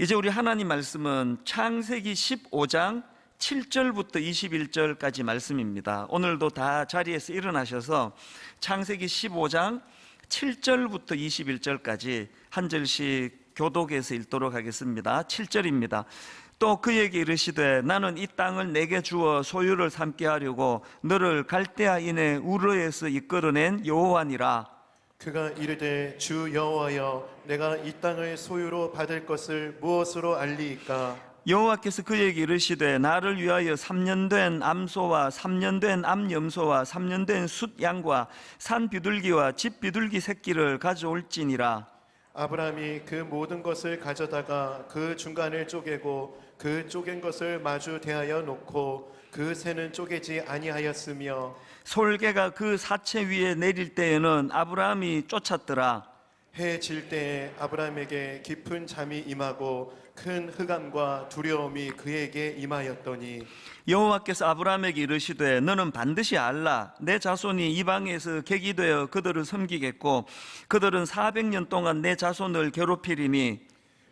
이제 우리 하나님 말씀은 창세기 15장 7절부터 21절까지 말씀입니다. 오늘도 다 자리에서 일어나셔서 창세기 15장 7절부터 21절까지 한 절씩 교독해서 읽도록 하겠습니다. 7절입니다. 또 그에게 이르시되 나는 이 땅을 내게 주어 소유를 삼게 하려고 너를 갈대아인의 우르에서 이끌어낸 여호와니라. 그가 이르되 주 여호와여 내가 이 땅을 소유로 받을 것을 무엇으로 알리이까? 여호와께서 그에게 이르시되 나를 위하여 3년 된 암소와 3년 된 암염소와 3년 된 숫양과 산 비둘기와 집 비둘기 새끼를 가져올지니라. 아브라함이 그 모든 것을 가져다가 그 중간을 쪼개고 그 쪼갠 것을 마주 대하여 놓고 그 새는 쪼개지 아니하였으며 솔개가 그 사체 위에 내릴 때에는 아브라함이 쫓았더라. 해 질 때에 아브라함에게 깊은 잠이 임하고 큰 흑암과 두려움이 그에게 임하였더니 여호와께서 아브라함에게 이르시되 너는 반드시 알라. 내 자손이 이방에서 객이 되어 그들을 섬기겠고 그들은 400년 동안 내 자손을 괴롭히리니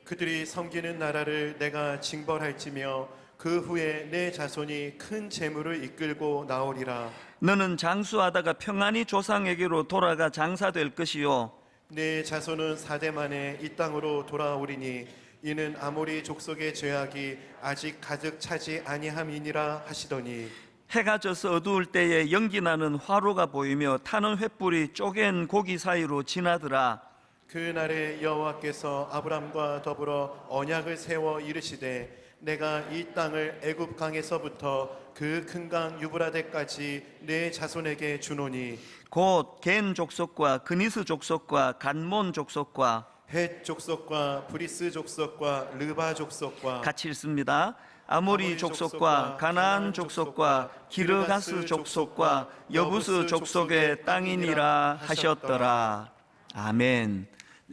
그들이 섬기는 나라를 내가 징벌할지며 그 후에 내 자손이 큰 재물을 이끌고 나오리라. 너는 장수하다가 평안히 조상에게로 돌아가 장사될 것이요 내 자손은 4대 만에 이 땅으로 돌아오리니 이는 아모리 족속의 죄악이 아직 가득 차지 아니함이니라 하시더니 해가 져서 어두울 때에 연기나는 화로가 보이며 타는 횃불이 쪼갠 고기 사이로 지나더라. 그날에 여호와께서 아브람과 더불어 언약을 세워 이르시되 내가 이 땅을 애굽 강에서부터 그 큰 강 유브라데까지 내 자손에게 주노니 곧 겐 족속과 그니스 족속과 간몬 족속과 헷 족속과 브리스 족속과 르바 족속과 같이 읽습니다. 아모리 족속과 가나안 족속과 기르가스 족속과 여부스 족속의 땅이니라 하셨더라. 아멘.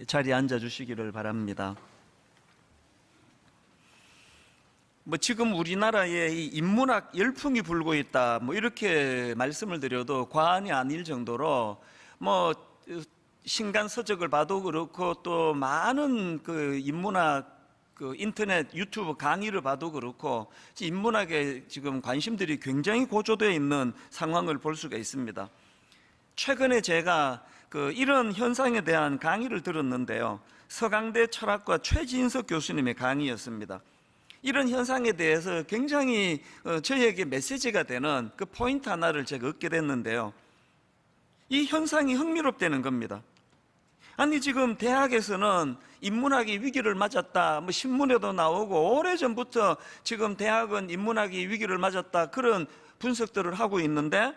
자리에 앉아 주시기를 바랍니다. 지금 우리나라에 이 인문학 열풍이 불고 있다, 이렇게 말씀을 드려도 과언이 아닐 정도로 신간 서적을 봐도 그렇고 또 많은 그 인문학 인터넷 유튜브 강의를 봐도 그렇고 인문학에 지금 관심들이 굉장히 고조되어 있는 상황을 볼 수가 있습니다. 최근에 제가 이런 현상에 대한 강의를 들었는데요. 서강대 철학과 최진석 교수님의 강의였습니다. 이런 현상에 대해서 굉장히 저에게 메시지가 되는 그 포인트 하나를 제가 얻게 됐는데요. 이 현상이 흥미롭다는 겁니다. 아니 지금 대학에서는 인문학이 위기를 맞았다, 신문에도 나오고 오래전부터 지금 대학은 인문학이 위기를 맞았다 그런 분석들을 하고 있는데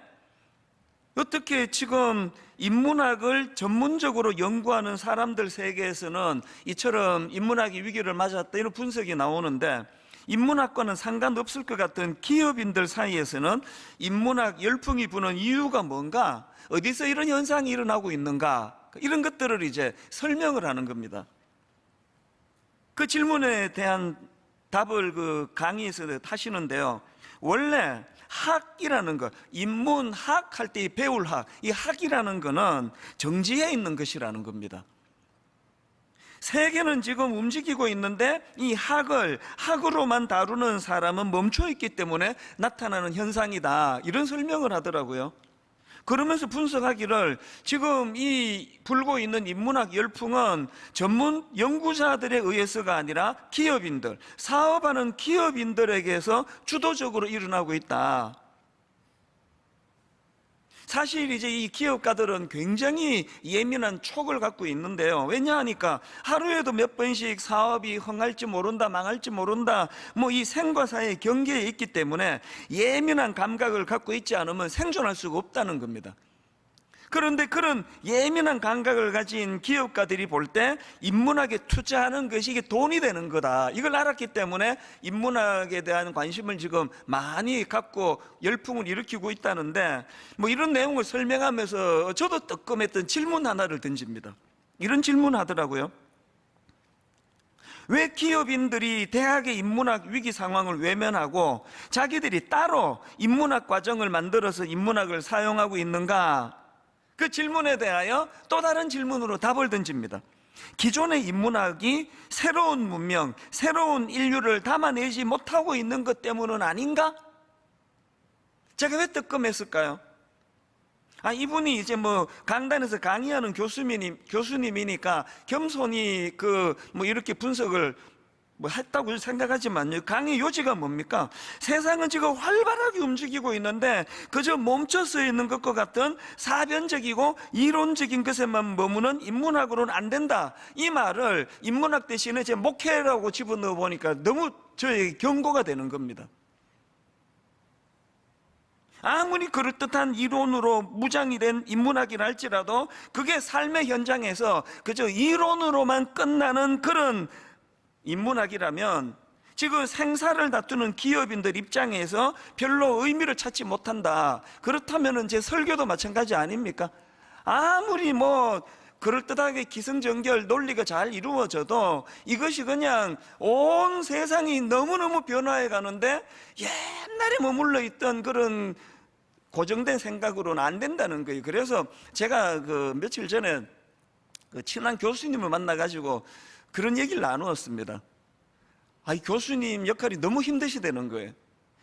어떻게 지금 인문학을 전문적으로 연구하는 사람들 세계에서는 이처럼 인문학이 위기를 맞았다 이런 분석이 나오는데 인문학과는 상관없을 것 같은 기업인들 사이에서는 인문학 열풍이 부는 이유가 뭔가, 어디서 이런 현상이 일어나고 있는가, 이런 것들을 이제 설명을 하는 겁니다. 그 질문에 대한 답을 강의에서 하시는데요. 원래 학이라는 것, 인문학 할 때 배울 학, 이 학이라는 거는 정지해 있는 것이라는 겁니다. 세계는 지금 움직이고 있는데 이 학을 학으로만 다루는 사람은 멈춰 있기 때문에 나타나는 현상이다, 이런 설명을 하더라고요. 그러면서 분석하기를 지금 이 불고 있는 인문학 열풍은 전문 연구자들에 의해서가 아니라 기업인들, 사업하는 기업인들에게서 주도적으로 일어나고 있다. 사실 이제 이 기업가들은 굉장히 예민한 촉을 갖고 있는데요. 왜냐하니까 하루에도 몇 번씩 사업이 흥할지 모른다, 망할지 모른다, 이 생과 사의 경계에 있기 때문에 예민한 감각을 갖고 있지 않으면 생존할 수가 없다는 겁니다. 그런데 그런 예민한 감각을 가진 기업가들이 볼 때 인문학에 투자하는 것이 이게 돈이 되는 거다, 이걸 알았기 때문에 인문학에 대한 관심을 지금 많이 갖고 열풍을 일으키고 있다는데 이런 내용을 설명하면서 저도 뜨끔했던 질문 하나를 던집니다. 이런 질문 하더라고요. 왜 기업인들이 대학의 인문학 위기 상황을 외면하고 자기들이 따로 인문학 과정을 만들어서 인문학을 사용하고 있는가? 그 질문에 대하여 또 다른 질문으로 답을 던집니다. 기존의 인문학이 새로운 문명, 새로운 인류를 담아내지 못하고 있는 것 때문은 아닌가? 제가 왜 뜨끔했을까요? 이분이 이제 강단에서 강의하는 교수님이니까 겸손히 이렇게 분석을 했다고 생각하지만요, 강의 요지가 뭡니까? 세상은 지금 활발하게 움직이고 있는데 그저 멈춰서 있는 것과 같은 사변적이고 이론적인 것에만 머무는 인문학으로는 안 된다. 이 말을 인문학 대신에 제 목회라고 집어넣어 보니까 너무 저에게 경고가 되는 겁니다. 아무리 그럴듯한 이론으로 무장이 된 인문학이라 할지라도 그게 삶의 현장에서 그저 이론으로만 끝나는 그런 인문학이라면 지금 생사를 다투는 기업인들 입장에서 별로 의미를 찾지 못한다. 그렇다면 제 설교도 마찬가지 아닙니까? 아무리 그럴듯하게 기승전결 논리가 잘 이루어져도 이것이 그냥 온 세상이 너무너무 변화해 가는데 옛날에 머물러 있던 그런 고정된 생각으로는 안 된다는 거예요. 그래서 제가 며칠 전에 친한 교수님을 만나가지고 그런 얘기를 나누었습니다. 교수님 역할이 너무 힘드시다는 거예요.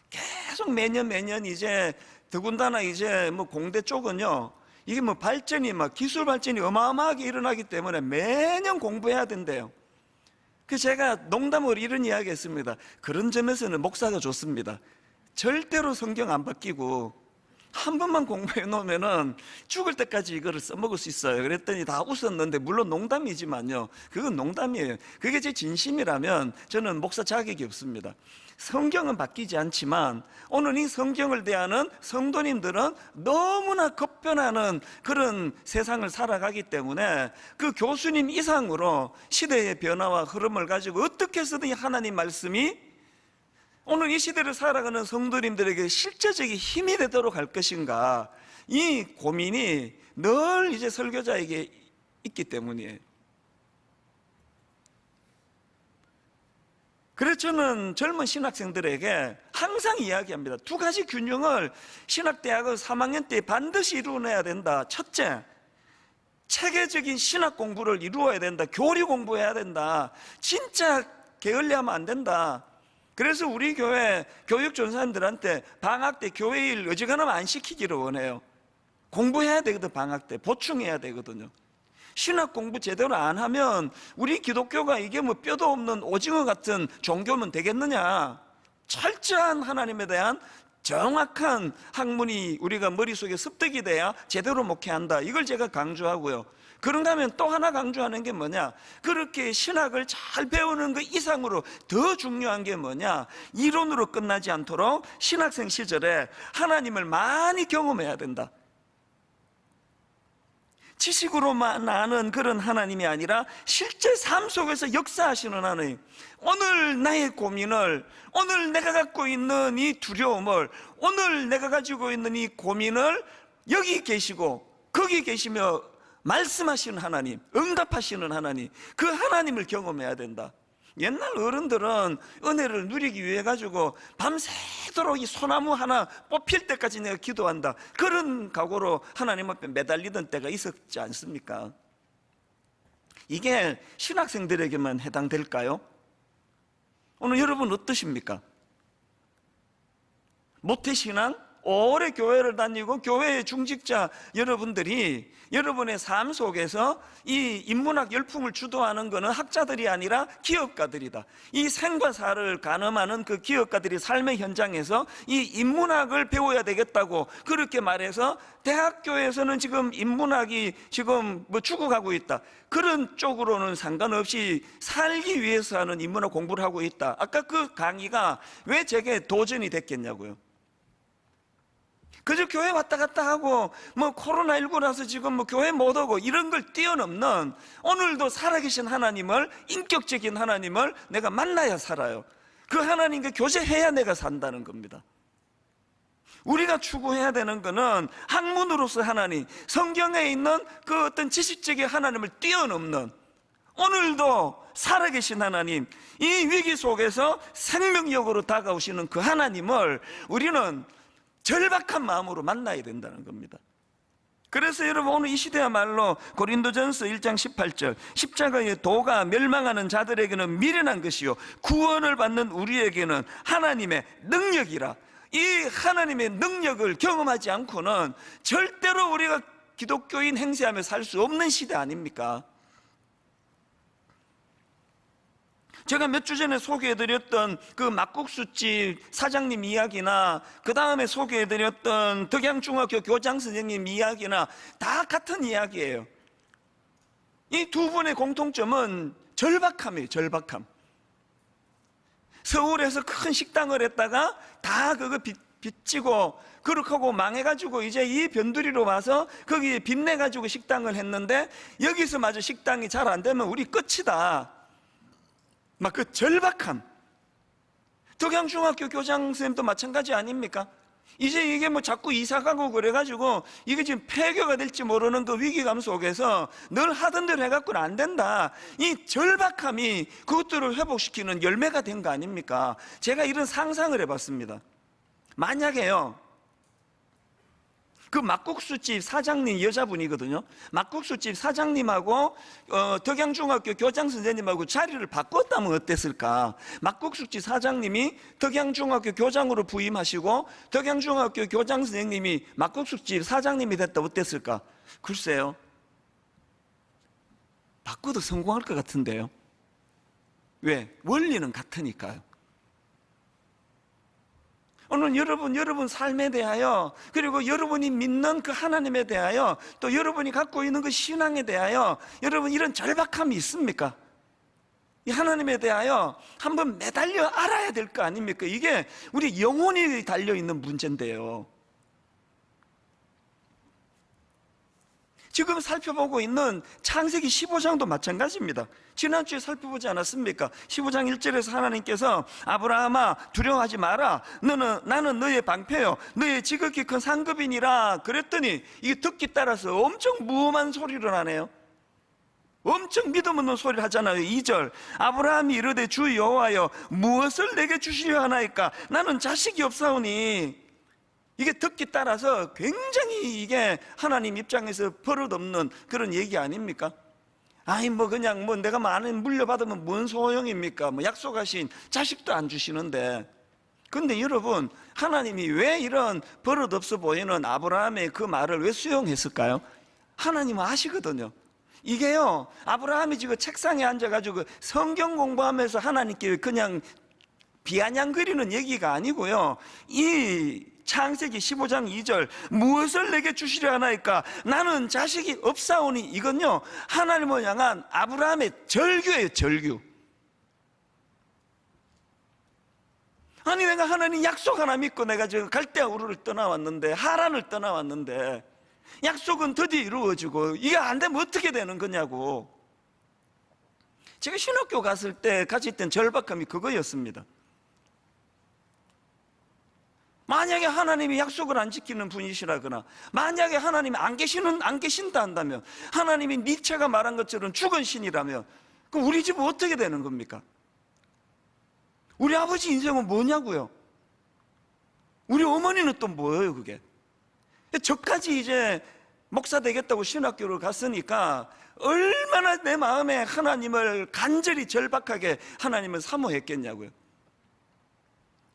계속 매년 이제 더군다나 이제 공대 쪽은요, 이게 발전이 기술 발전이 어마어마하게 일어나기 때문에 매년 공부해야 된대요. 그래서 제가 농담으로 이런 이야기 했습니다. 그런 점에서는 목사가 좋습니다. 절대로 성경 안 바뀌고 한 번만 공부해 놓으면은 죽을 때까지 이거를 써먹을 수 있어요. 그랬더니 다 웃었는데, 물론 농담이지만요, 그건 농담이에요. 그게 제 진심이라면 저는 목사 자격이 없습니다. 성경은 바뀌지 않지만 오늘 이 성경을 대하는 성도님들은 너무나 급변하는 그런 세상을 살아가기 때문에 그 교수님 이상으로 시대의 변화와 흐름을 가지고 어떻게 해서든 하나님 말씀이 오늘 이 시대를 살아가는 성도님들에게 실제적인 힘이 되도록 할 것인가, 이 고민이 늘 이제 설교자에게 있기 때문이에요. 그래서 저는 젊은 신학생들에게 항상 이야기합니다. 두 가지 균형을 신학대학을 3학년 때 반드시 이루어내야 된다. 첫째, 체계적인 신학 공부를 이루어야 된다. 교리 공부해야 된다. 진짜 게을리하면 안 된다. 그래서 우리 교회 교육전사님들한테 방학 때 교회일 어지간하면 안 시키기를 원해요. 공부해야 되거든. 방학 때 보충해야 되거든요. 신학 공부 제대로 안 하면 우리 기독교가 이게 뼈도 없는 오징어 같은 종교면 되겠느냐. 철저한 하나님에 대한 정확한 학문이 우리가 머릿속에 습득이 돼야 제대로 목회한다. 이걸 제가 강조하고요. 그런가 하면 또 하나 강조하는 게 뭐냐, 그렇게 신학을 잘 배우는 것 이상으로 더 중요한 게 뭐냐, 이론으로 끝나지 않도록 신학생 시절에 하나님을 많이 경험해야 된다. 지식으로만 아는 그런 하나님이 아니라 실제 삶 속에서 역사하시는 하나님, 오늘 나의 고민을, 오늘 내가 갖고 있는 이 두려움을, 오늘 내가 가지고 있는 이 고민을 여기 계시고 거기 계시며 말씀하시는 하나님, 응답하시는 하나님, 그 하나님을 경험해야 된다. 옛날 어른들은 은혜를 누리기 위해 가지고 밤새도록 이 소나무 하나 뽑힐 때까지 내가 기도한다, 그런 각오로 하나님 앞에 매달리던 때가 있었지 않습니까? 이게 신학생들에게만 해당될까요? 오늘 여러분 어떠십니까? 모태신앙? 오래 교회를 다니고 교회의 중직자 여러분들이 여러분의 삶 속에서 이 인문학 열풍을 주도하는 것은 학자들이 아니라 기업가들이다. 이 생과 사를 가늠하는 그 기업가들이 삶의 현장에서 이 인문학을 배워야 되겠다고 그렇게 말해서 대학교에서는 지금 인문학이 지금 죽어가고 있다, 그런 쪽으로는 상관없이 살기 위해서 하는 인문학 공부를 하고 있다. 아까 그 강의가 왜 제게 도전이 됐겠냐고요. 그저 교회 왔다 갔다 하고 코로나19라서 지금 교회 못 오고 이런 걸 뛰어넘는, 오늘도 살아계신 하나님을, 인격적인 하나님을 내가 만나야 살아요. 그 하나님과 교제해야 내가 산다는 겁니다. 우리가 추구해야 되는 것은 학문으로서 하나님, 성경에 있는 그 어떤 지식적인 하나님을 뛰어넘는, 오늘도 살아계신 하나님, 이 위기 속에서 생명력으로 다가오시는 그 하나님을 우리는 절박한 마음으로 만나야 된다는 겁니다. 그래서 여러분 오늘 이 시대야말로 고린도전서 1장 18절 십자가의 도가 멸망하는 자들에게는 미련한 것이요 구원을 받는 우리에게는 하나님의 능력이라. 이 하나님의 능력을 경험하지 않고는 절대로 우리가 기독교인 행세하며 살 수 없는 시대 아닙니까? 제가 몇 주 전에 소개해드렸던 그 막국수집 사장님 이야기나 그 다음에 소개해드렸던 덕양중학교 교장 선생님 이야기나 다 같은 이야기예요. 이 두 분의 공통점은 절박함이에요. 절박함. 서울에서 큰 식당을 했다가 다 그거 빚지고 그렇게 하고 망해가지고 이제 이 변두리로 와서 거기에 빚내가지고 식당을 했는데 여기서 마저 식당이 잘 안 되면 우리 끝이다. 막 그 절박함. 덕양중학교 교장 선생님도 마찬가지 아닙니까? 이제 이게 뭐 자꾸 이사가고 그래가지고 이게 지금 폐교가 될지 모르는 그 위기감 속에서 늘 하던 대로 해갖고는 안 된다. 이 절박함이 그것들을 회복시키는 열매가 된 거 아닙니까? 제가 이런 상상을 해봤습니다. 만약에요, 그 막국수집 사장님 여자분이거든요. 막국수집 사장님하고 덕양중학교 교장 선생님하고 자리를 바꿨다면 어땠을까? 막국수집 사장님이 덕양중학교 교장으로 부임하시고 덕양중학교 교장 선생님이 막국수집 사장님이 됐다 어땠을까? 글쎄요, 바꿔도 성공할 것 같은데요. 왜? 원리는 같으니까요. 오늘 여러분 삶에 대하여, 그리고 여러분이 믿는 그 하나님에 대하여, 또 여러분이 갖고 있는 그 신앙에 대하여 여러분 이런 절박함이 있습니까? 이 하나님에 대하여 한번 매달려 알아야 될 거 아닙니까? 이게 우리 영혼이 달려있는 문제인데요. 지금 살펴보고 있는 창세기 15장도 마찬가지입니다. 지난주에 살펴보지 않았습니까? 15장 1절에서 하나님께서 아브라함아 두려워하지 마라. 나는 너의 방패요 너의 지극히 큰 상급이니라 그랬더니 이게 듣기 따라서 엄청 무엄한 소리를 하네요. 엄청 믿음 없는 소리를 하잖아요. 2절 아브라함이 이르되 주 여호와여 무엇을 내게 주시려 하나이까? 나는 자식이 없사오니. 이게 듣기 따라서 굉장히 이게 하나님 입장에서 버릇없는 그런 얘기 아닙니까? 아니 뭐 그냥 뭐 내가 많이 물려받으면 뭔 소용입니까? 뭐 약속하신 자식도 안 주시는데. 근데 여러분, 하나님이 왜 이런 버릇없어 보이는 아브라함의 그 말을 왜 수용했을까요? 하나님은 아시거든요. 이게요, 아브라함이 지금 책상에 앉아가지고 성경 공부하면서 하나님께 그냥 비아냥거리는 얘기가 아니고요, 이 창세기 15장 2절 무엇을 내게 주시려 하나이까? 나는 자식이 없사오니. 이건요, 하나님을 향한 아브라함의 절규예요. 절규. 아니 내가 하나님 약속 하나 믿고 내가 지금 갈대아 우르를 떠나왔는데, 하란을 떠나왔는데 약속은 드디어 이루어지고 이게 안 되면 어떻게 되는 거냐고. 제가 신학교 갔을 때 가졌던 절박함이 그거였습니다. 만약에 하나님이 약속을 안 지키는 분이시라거나, 만약에 하나님이 안 계신다 한다면, 하나님이 니체가 말한 것처럼 죽은 신이라면, 그럼 우리 집은 어떻게 되는 겁니까? 우리 아버지 인생은 뭐냐고요? 우리 어머니는 또 뭐예요, 그게? 저까지 이제 목사 되겠다고 신학교를 갔으니까 얼마나 내 마음에 하나님을 간절히 절박하게 하나님을 사모했겠냐고요.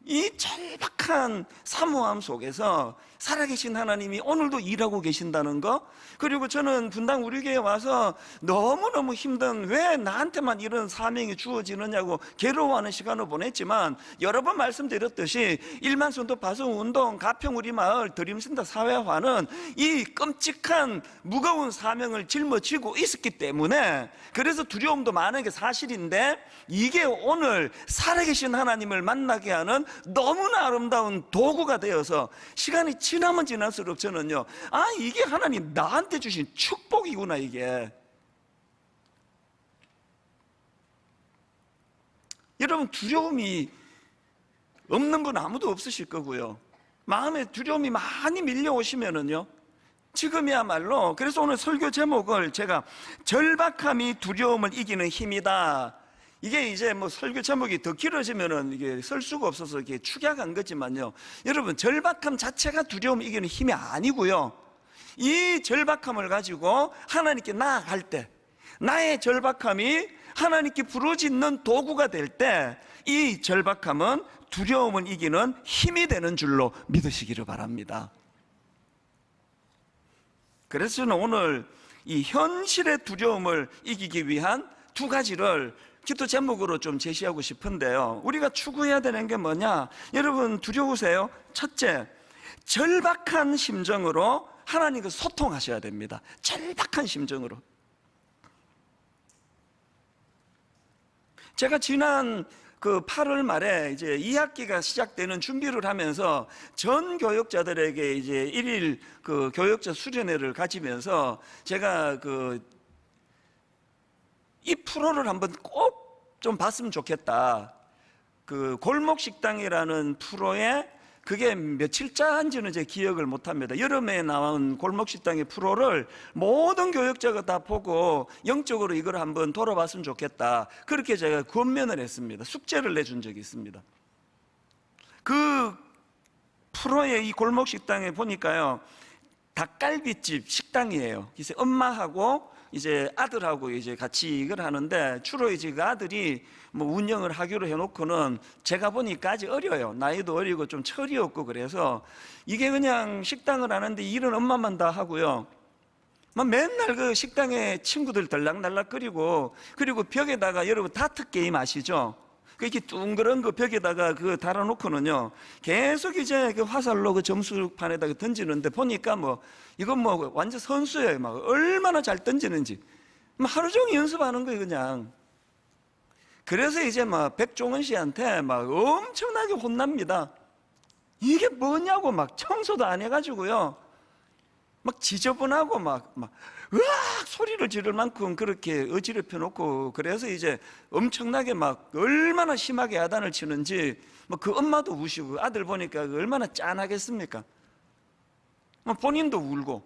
이 절박한 사모함 속에서 살아계신 하나님이 오늘도 일하고 계신다는 거, 그리고 저는 분당 우리 교회에 와서 너무너무 힘든, 왜 나한테만 이런 사명이 주어지느냐고 괴로워하는 시간을 보냈지만, 여러 번 말씀드렸듯이 일만순도 바송운동 가평 우리마을 드림센터 사회화는 이 끔찍한 무거운 사명을 짊어지고 있었기 때문에, 그래서 두려움도 많은 게 사실인데, 이게 오늘 살아계신 하나님을 만나게 하는 너무나 아름다운 도구가 되어서 시간이 지나면 지날수록 저는요, 아 이게 하나님 나한테 주신 축복이구나. 이게 여러분, 두려움이 없는 분 아무도 없으실 거고요, 마음에 두려움이 많이 밀려오시면은요, 지금이야말로, 그래서 오늘 설교 제목을 제가 절박함이 두려움을 이기는 힘이다. 이게 이제 뭐 설교 제목이 더 길어지면은 이게 쓸 수가 없어서 이렇게 축약한 거지만요, 여러분 절박함 자체가 두려움을 이기는 힘이 아니고요, 이 절박함을 가지고 하나님께 나아갈 때, 나의 절박함이 하나님께 부르짖는 도구가 될 때, 이 절박함은 두려움을 이기는 힘이 되는 줄로 믿으시기를 바랍니다. 그래서 저는 오늘 이 현실의 두려움을 이기기 위한 두 가지를 기도 제목으로 좀 제시하고 싶은데요, 우리가 추구해야 되는 게 뭐냐? 여러분 두려우세요? 첫째, 절박한 심정으로 하나님과 소통하셔야 됩니다. 절박한 심정으로. 제가 지난 8월 말에 이제 2학기가 시작되는 준비를 하면서 전 교역자들에게 이제 일일 교역자 수련회를 가지면서 제가 이 프로를 한번 꼭 좀 봤으면 좋겠다. 골목식당이라는 프로에 그게 며칠째인지는 제 기억을 못합니다. 여름에 나온 골목식당의 프로를 모든 교역자가 다 보고 영적으로 이걸 한번 돌아봤으면 좋겠다. 그렇게 제가 권면을 했습니다. 숙제를 내준 적이 있습니다. 그 프로의 이 골목식당에 보니까요, 닭갈비집 식당이에요. 그래서 엄마하고 이제 아들하고 이제 같이 이걸 하는데, 주로 이제 그 아들이 뭐 운영을 하기로 해놓고는 제가 보니까 아직 어려요. 나이도 어리고 좀 철이 없고, 그래서 이게 그냥 식당을 하는데 일은 엄마만 다 하고요. 막 맨날 그 식당에 친구들 들락날락거리고, 그리고 벽에다가 여러분 다트 게임 아시죠? 이렇게 둥그런 거 벽에다가 달아놓고는요, 계속 이제 그 화살로 그 점수판에다가 던지는데, 보니까 이건 완전 선수예요. 막 얼마나 잘 던지는지. 하루 종일 연습하는 거예요, 그냥. 그래서 이제 백종원 씨한테 엄청나게 혼납니다. 이게 뭐냐고, 청소도 안 해가지고요, 지저분하고 으악 소리를 지를 만큼 그렇게 어지럽혀 놓고, 그래서 이제 엄청나게 얼마나 심하게 야단을 치는지 그 엄마도 우시고, 아들 보니까 얼마나 짠하겠습니까? 본인도 울고.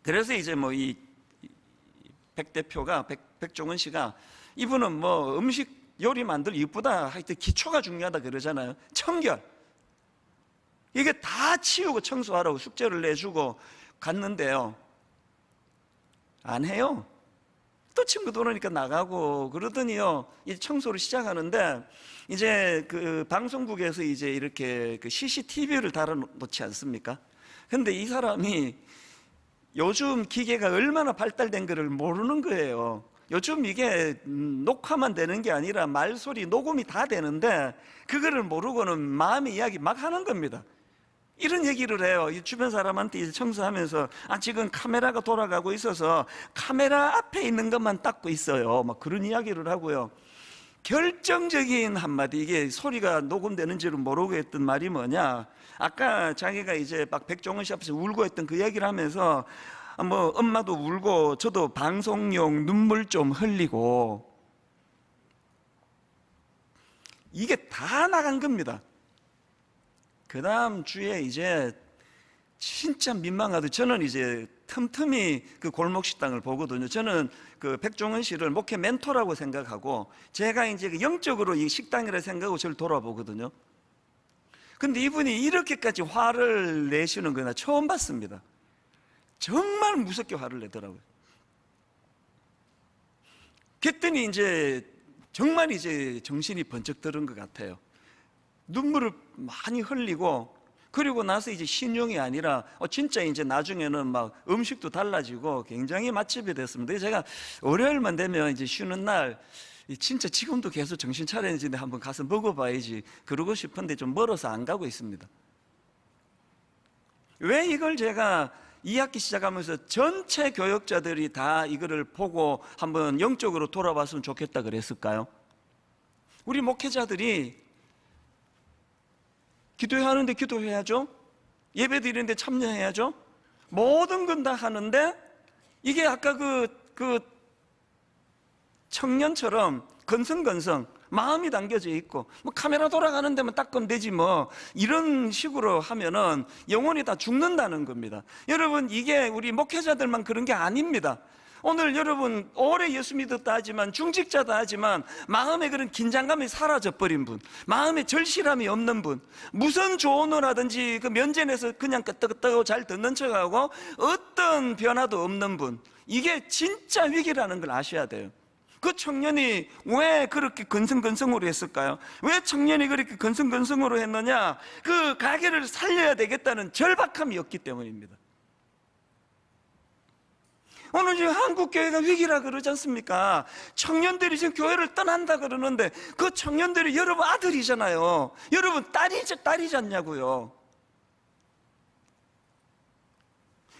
그래서 이제 이 백 대표가 백종원 씨가, 이분은 음식 요리 만들 이쁘다, 하여튼 기초가 중요하다 그러잖아요. 청결, 이게 다 치우고 청소하라고 숙제를 내주고 갔는데요, 안 해요. 또 친구들 오니까 나가고 그러더니요, 이제 청소를 시작하는데, 이제 방송국에서 이제 이렇게 CCTV를 달아놓지 않습니까? 근데 이 사람이 요즘 기계가 얼마나 발달된 거를 모르는 거예요. 요즘 이게 녹화만 되는 게 아니라 말소리, 녹음이 다 되는데, 그거를 모르고는 마음의 이야기 막 하는 겁니다. 이런 얘기를 해요. 이 주변 사람한테 이제 청소하면서, 지금 카메라가 돌아가고 있어서 카메라 앞에 있는 것만 닦고 있어요. 그런 이야기를 하고요. 결정적인 한마디, 이게 소리가 녹음되는지를 모르고 했던 말이 뭐냐, 아까 자기가 이제 백종원 씨 앞에서 울고 했던 그 이야기를 하면서, 엄마도 울고 저도 방송용 눈물 좀 흘리고, 이게 다 나간 겁니다. 그 다음 주에 이제 진짜 민망하다. 저는 이제 틈틈이 그 골목식당을 보거든요. 저는 백종원 씨를 목회 멘토라고 생각하고, 제가 이제 영적으로 이 식당이라 생각하고 저를 돌아보거든요. 근데 이분이 이렇게까지 화를 내시는 거 나 처음 봤습니다. 정말 무섭게 화를 내더라고요. 그랬더니 이제 정말 이제 정신이 번쩍 들은 것 같아요. 눈물을 많이 흘리고, 그리고 나서 이제 신용이 아니라 진짜 이제 나중에는 음식도 달라지고 굉장히 맛집이 됐습니다. 제가 월요일만 되면 이제 쉬는 날, 진짜 지금도 계속 정신 차려야지 한번 가서 먹어봐야지 그러고 싶은데 좀 멀어서 안 가고 있습니다. 왜 이걸 제가 2학기 시작하면서 전체 교역자들이 다 이거를 보고 한번 영적으로 돌아봤으면 좋겠다 그랬을까요? 우리 목회자들이 기도해야 하는데 기도해야죠. 예배 드리는데 참여해야죠. 모든 건 다 하는데, 이게 아까 그 청년처럼 건성건성 마음이 담겨져 있고, 카메라 돌아가는 데만 닦으면 되지 이런 식으로 하면은 영혼이 다 죽는다는 겁니다. 여러분, 이게 우리 목회자들만 그런 게 아닙니다. 오늘 여러분 오래 예수 믿었다 하지만 중직자다 하지만 마음에 그런 긴장감이 사라져버린 분, 마음에 절실함이 없는 분, 무슨 조언을 하든지 그 면전에서 그냥 끄떡끄떡하고 잘 듣는 척하고 어떤 변화도 없는 분, 이게 진짜 위기라는 걸 아셔야 돼요. 그 청년이 왜 그렇게 근성근성으로 했을까요? 왜 청년이 그렇게 근성근성으로 했느냐? 그 가게를 살려야 되겠다는 절박함이었기 때문입니다. 오늘 지금 한국교회가 위기라 그러지 않습니까? 청년들이 지금 교회를 떠난다 그러는데 그 청년들이 여러분 아들이잖아요. 여러분 딸이지 않냐고요.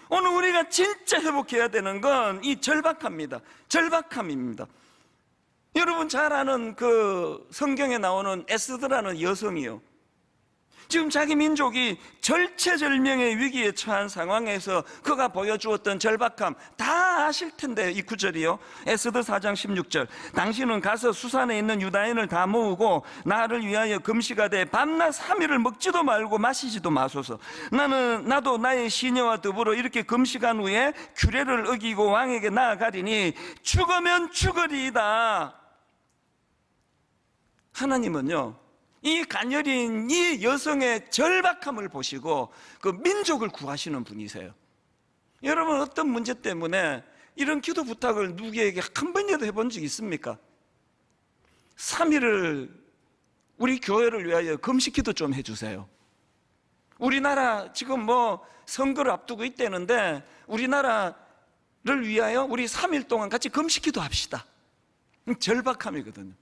오늘 우리가 진짜 회복해야 되는 건 이 절박함입니다. 여러분 잘 아는 그 성경에 나오는 에스더라는 여성이요, 지금 자기 민족이 절체절명의 위기에 처한 상황에서 그가 보여주었던 절박함 다 아실 텐데, 이 구절이요, 에스더 4장 16절. 당신은 가서 수산에 있는 유다인을 다 모으고 나를 위하여 금식하되 밤낮 3일을 먹지도 말고 마시지도 마소서. 나도 나의 시녀와 더불어 이렇게 금식한 후에 규례를 어기고 왕에게 나아가리니 죽으면 죽으리이다. 하나님은요, 이 가녀린 이 여성의 절박함을 보시고 그 민족을 구하시는 분이세요. 여러분 어떤 문제 때문에 이런 기도 부탁을 누구에게 한 번이라도 해본 적 있습니까? 3일을 우리 교회를 위하여 금식 기도 좀 해주세요. 우리나라 지금 뭐 선거를 앞두고 있다는데 우리나라를 위하여 우리 3일 동안 같이 금식 기도 합시다. 절박함이거든요.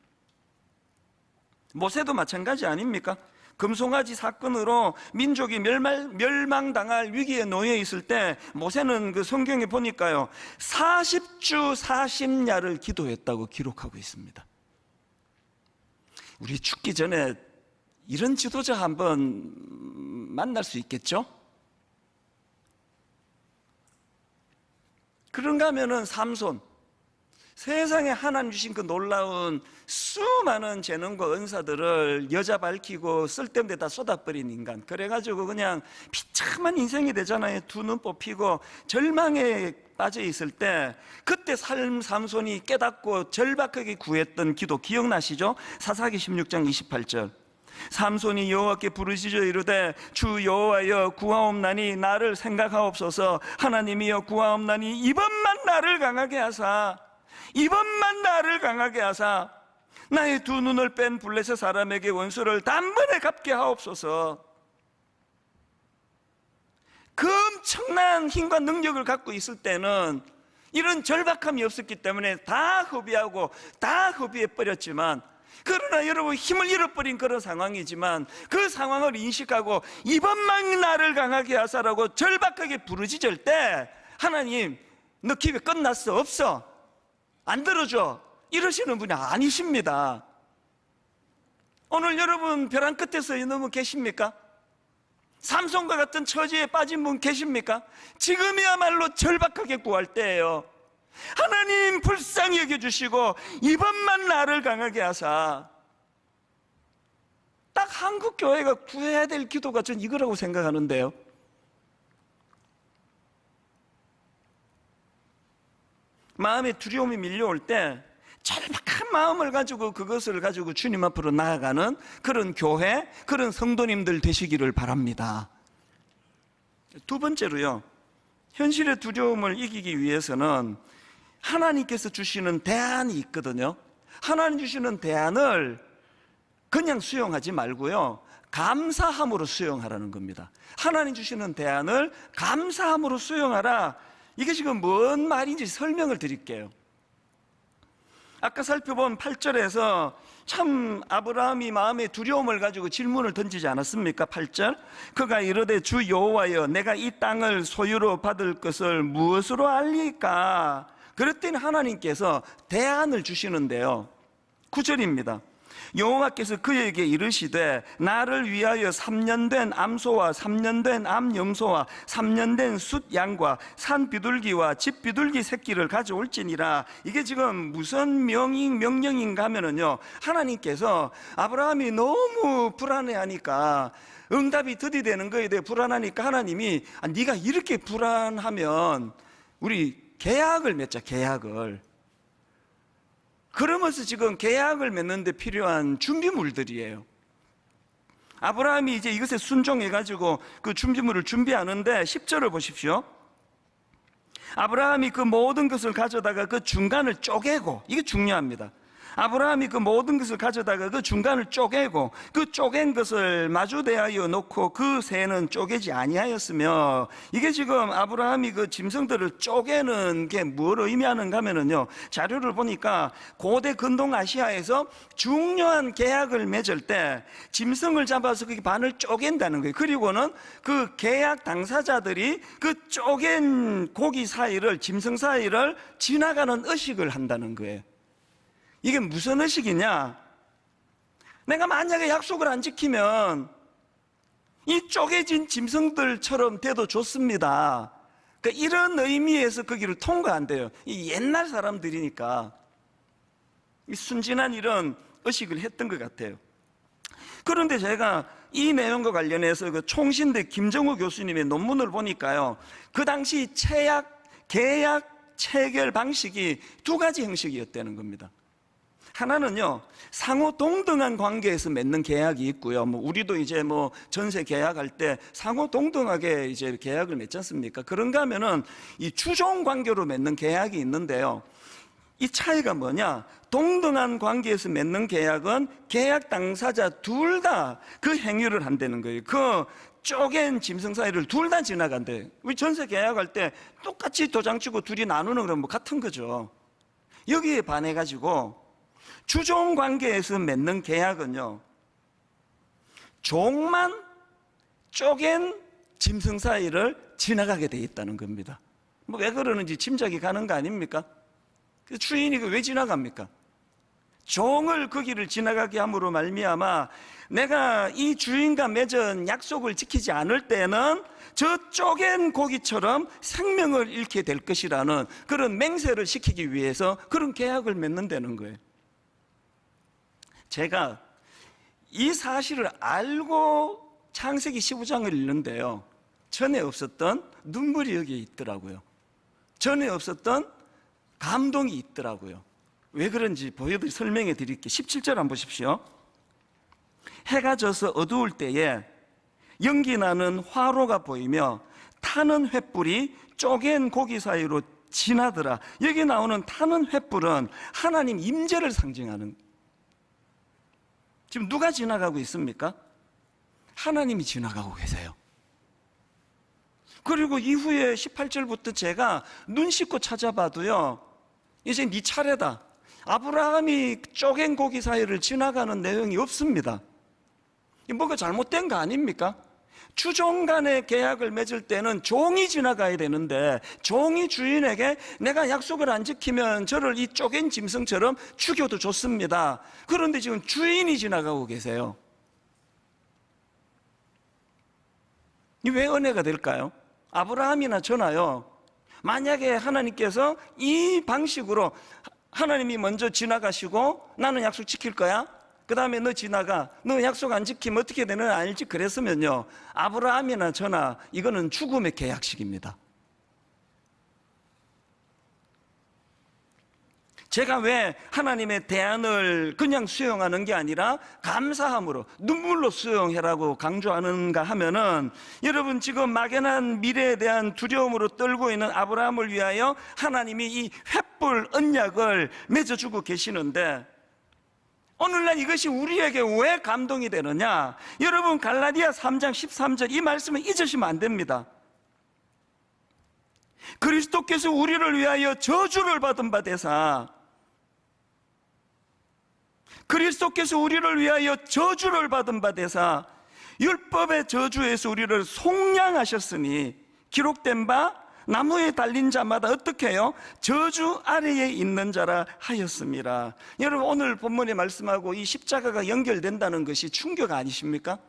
모세도 마찬가지 아닙니까? 금송아지 사건으로 민족이 멸망당할 위기에 놓여 있을 때 모세는 그 성경에 보니까요 40주 40야를 기도했다고 기록하고 있습니다. 우리 죽기 전에 이런 지도자 한번 만날 수 있겠죠? 그런가 하면은 삼손, 세상에 하나님 주신 그 놀라운 수많은 재능과 은사들을 여자 밝히고 쓸데없는 데다 쏟아버린 인간, 그래가지고 그냥 비참한 인생이 되잖아요. 두 눈 뽑히고 절망에 빠져 있을 때 그때 삼손이 깨닫고 절박하게 구했던 기도 기억나시죠? 사사기 16장 28절. 삼손이 여호와께 부르짖어 이르되 주 여호와여 구하옵나니 나를 생각하옵소서. 하나님이여 구하옵나니 이번만 나를 강하게 하사, 이번만 나를 강하게 하사 나의 두 눈을 뺀 블레셋 사람에게 원수를 단번에 갚게 하옵소서. 그 엄청난 힘과 능력을 갖고 있을 때는 이런 절박함이 없었기 때문에 다 허비해버렸지만, 그러나 여러분 힘을 잃어버린 그런 상황이지만 그 상황을 인식하고 이번만 나를 강하게 하사라고 절박하게 부르짖을 때 하나님 너 기회 끝났어, 없어, 안 들어줘, 이러시는 분이 아니십니다. 오늘 여러분 벼랑 끝에서 있는 분 계십니까? 삼손과 같은 처지에 빠진 분 계십니까? 지금이야말로 절박하게 구할 때예요. 하나님 불쌍히 여겨주시고 이번만 나를 강하게 하사. 딱 한국 교회가 구해야 될 기도가 전 이거라고 생각하는데요. 마음에 두려움이 밀려올 때 절박한 마음을 가지고 그것을 가지고 주님 앞으로 나아가는 그런 교회, 그런 성도님들 되시기를 바랍니다. 두 번째로요, 현실의 두려움을 이기기 위해서는 하나님께서 주시는 대안이 있거든요. 하나님 주시는 대안을 그냥 수용하지 말고요, 감사함으로 수용하라는 겁니다. 하나님 주시는 대안을 감사함으로 수용하라. 이게 지금 뭔 말인지 설명을 드릴게요. 아까 살펴본 8절에서 참 아브라함이 마음에 두려움을 가지고 질문을 던지지 않았습니까? 8절, 그가 이르되 주 여호와여 내가 이 땅을 소유로 받을 것을 무엇으로 알리까? 그랬더니 하나님께서 대안을 주시는데요, 9절입니다. 여호와께서 그에게 이르시되 나를 위하여 3년 된 암소와 3년 된 암염소와 3년 된 숫양과 산 비둘기와 집 비둘기 새끼를 가져올지니라. 이게 지금 무슨 명령인가 하면은요, 하나님께서 아브라함이 너무 불안해하니까, 응답이 더디되는 거에 대해 불안하니까 하나님이 네가 이렇게 불안하면 우리 계약을 맺자, 계약을. 그러면서 지금 계약을 맺는데 필요한 준비물들이에요. 아브라함이 이제 이것에 순종해가지고 그 준비물을 준비하는데 10절을 보십시오. 아브라함이 그 모든 것을 가져다가 그 중간을 쪼개고, 이게 중요합니다. 아브라함이 그 모든 것을 가져다가 그 중간을 쪼개고 그 쪼갠 것을 마주대하여 놓고 그 새는 쪼개지 아니하였으며, 이게 지금 아브라함이 그 짐승들을 쪼개는 게 뭘 의미하는가 하면은요, 자료를 보니까 고대 근동 아시아에서 중요한 계약을 맺을 때 짐승을 잡아서 그 반을 쪼갠다는 거예요. 그리고는 그 계약 당사자들이 그 쪼갠 고기 사이를, 짐승 사이를 지나가는 의식을 한다는 거예요. 이게 무슨 의식이냐? 내가 만약에 약속을 안 지키면 이 쪼개진 짐승들처럼 돼도 좋습니다. 그러니까 이런 의미에서 거기를 통과한대요. 이 옛날 사람들이니까 이 순진한 이런 의식을 했던 것 같아요. 그런데 제가 이 내용과 관련해서 그 총신대 김정우 교수님의 논문을 보니까요, 그 당시 계약 체결 방식이 두 가지 형식이었다는 겁니다. 하나는요, 상호 동등한 관계에서 맺는 계약이 있고요. 우리도 이제 전세 계약할 때 상호 동등하게 이제 계약을 맺지 않습니까? 그런가 하면은 이 주종 관계로 맺는 계약이 있는데요. 이 차이가 뭐냐? 동등한 관계에서 맺는 계약은 계약 당사자 둘 다 그 행위를 한다는 거예요. 그 쪼갠 짐승 사이를 둘 다 지나간대. 우리 전세 계약할 때 똑같이 도장 찍고 둘이 나누는 거랑 같은 거죠. 여기에 반해가지고 주종 관계에서 맺는 계약은요, 종만 쪼갠 짐승 사이를 지나가게 돼 있다는 겁니다. 왜 그러는지 짐작이 가는 거 아닙니까? 주인이 왜 지나갑니까? 종을 그 길을 지나가게 함으로 말미암아 내가 이 주인과 맺은 약속을 지키지 않을 때는 저 쪼갠 고기처럼 생명을 잃게 될 것이라는 그런 맹세를 시키기 위해서 그런 계약을 맺는다는 거예요. 제가 이 사실을 알고 창세기 15장을 읽는데요, 전에 없었던 눈물이 여기에 있더라고요. 전에 없었던 감동이 있더라고요. 왜 그런지 설명해 드릴게요. 17절 한번 보십시오. 해가 져서 어두울 때에 연기 나는 화로가 보이며 타는 횃불이 쪼갠 고기 사이로 지나더라. 여기 나오는 타는 횃불은 하나님 임재를 상징하는, 지금 누가 지나가고 있습니까? 하나님이 지나가고 계세요. 그리고 이후에 18절부터 제가 눈 씻고 찾아봐도요, 이제 네 차례다, 아브라함이 쪼갠 고기 사이를 지나가는 내용이 없습니다. 뭐가 잘못된 거 아닙니까? 주종 간의 계약을 맺을 때는 종이 지나가야 되는데 종이 주인에게 내가 약속을 안 지키면 저를 이 쪼갠 짐승처럼 죽여도 좋습니다. 그런데 지금 주인이 지나가고 계세요. 왜 은혜가 될까요? 아브라함이나 저나요, 만약에 하나님께서 이 방식으로 하나님이 먼저 지나가시고 나는 약속 지킬 거야, 그 다음에 너 지나가, 너 약속 안 지키면 어떻게 되는 알지, 그랬으면요, 아브라함이나 저나 이거는 죽음의 계약식입니다. 제가 왜 하나님의 대안을 그냥 수용하는 게 아니라 감사함으로 눈물로 수용해라고 강조하는가 하면은, 여러분 지금 막연한 미래에 대한 두려움으로 떨고 있는 아브라함을 위하여 하나님이 이 횃불 언약을 맺어주고 계시는데, 오늘날 이것이 우리에게 왜 감동이 되느냐? 여러분 갈라디아 3장 13절 이 말씀을 잊으시면 안 됩니다. 그리스도께서 우리를 위하여 저주를 받은 바 되사, 그리스도께서 우리를 위하여 저주를 받은 바 되사 율법의 저주에서 우리를 속량하셨으니 기록된 바 나무에 달린 자마다 어떻게 해요? 저주 아래에 있는 자라 하였습니다. 여러분 오늘 본문의 말씀하고 이 십자가가 연결된다는 것이 충격 아니십니까?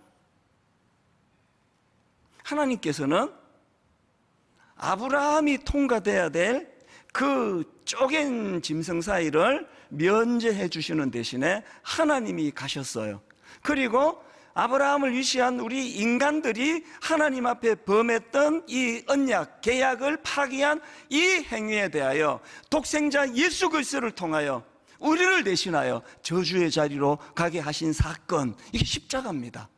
하나님께서는 아브라함이 통과돼야 될 그 쪼갠 짐승 사이를 면제해 주시는 대신에 하나님이 가셨어요. 그리고 아브라함을 위시한 우리 인간들이 하나님 앞에 범했던 이 언약, 계약을 파기한 이 행위에 대하여 독생자 예수 그리스도를 통하여 우리를 대신하여 저주의 자리로 가게 하신 사건, 이게 십자가입니다.